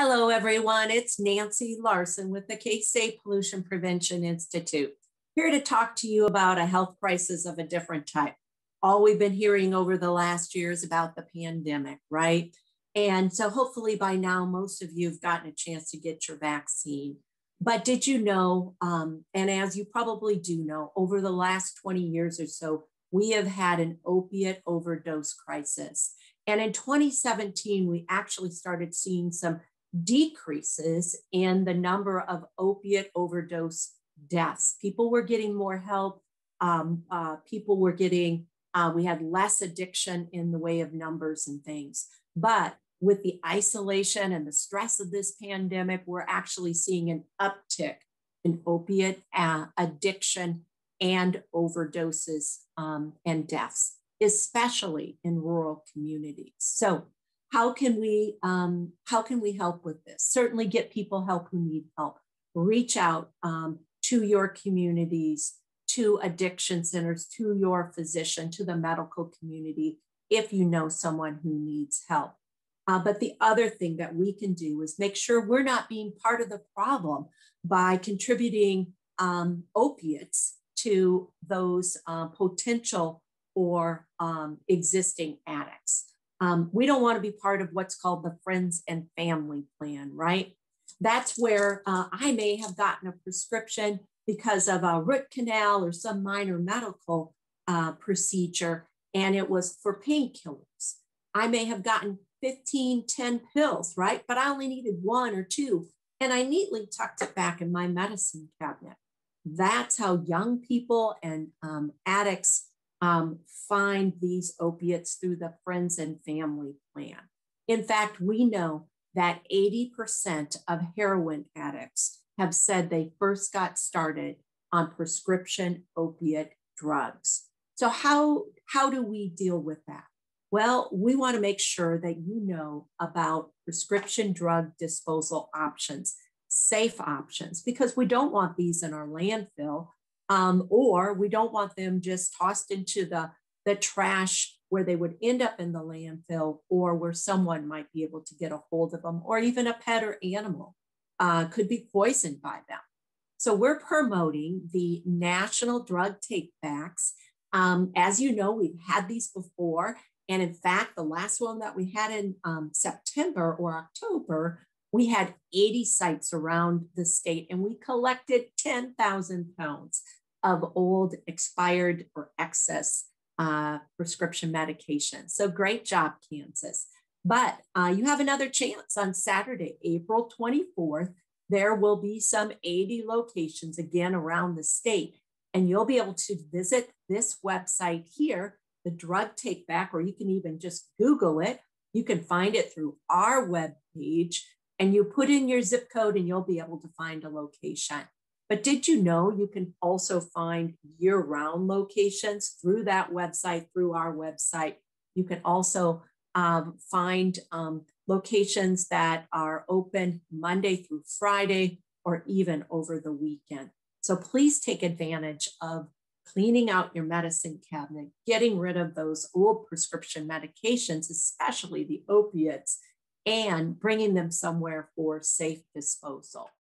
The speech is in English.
Hello, everyone. It's Nancy Larson with the K-State Pollution Prevention Institute, here to talk to you about a health crisis of a different type. All we've been hearing over the last year is about the pandemic, right? And so hopefully by now, most of you have gotten a chance to get your vaccine. But did you know, and as you probably do know, over the last 20 years or so, we have had an opiate overdose crisis. And in 2017, we actually started seeing some decreases in the number of opiate overdose deaths. People were getting more help. People were getting, we had less addiction in the way of numbers and things. But with the isolation and the stress of this pandemic, we're actually seeing an uptick in opiate addiction and overdoses and deaths, especially in rural communities. So how can we help with this? Certainly get people help who need help. Reach out to your communities, to addiction centers, to your physician, to the medical community, if you know someone who needs help. But the other thing that we can do is make sure we're not being part of the problem by contributing opiates to those potential or existing addicts. We don't want to be part of what's called the friends and family plan, right? That's where I may have gotten a prescription because of a root canal or some minor medical procedure, and it was for painkillers. I may have gotten 15, 10 pills, right? But I only needed one or two, and I neatly tucked it back in my medicine cabinet. That's how young people and addicts find these opiates through the friends and family plan. In fact, we know that 80% of heroin addicts have said they first got started on prescription opiate drugs. So how do we deal with that? Well, we want to make sure that you know about prescription drug disposal options, safe options, because we don't want these in our landfill. Or we don't want them just tossed into the trash where they would end up in the landfill, or where someone might be able to get a hold of them, or even a pet or animal could be poisoned by them. So we're promoting the National Drug Take-Backs. As you know, we've had these before. And in fact, the last one that we had in September or October, we had 80 sites around the state, and we collected 10,000 pounds of old, expired, or excess prescription medication. So great job, Kansas. But you have another chance on Saturday, April 24th. There will be some 80 locations again around the state, and you'll be able to visit this website here, the Drug Take Back, or you can even just Google it. You can find it through our webpage, and you put in your zip code and you'll be able to find a location. But did you know you can also find year-round locations through that website, through our website? You can also find locations that are open Monday through Friday or even over the weekend. So please take advantage of cleaning out your medicine cabinet, getting rid of those old prescription medications, especially the opiates, and bringing them somewhere for safe disposal.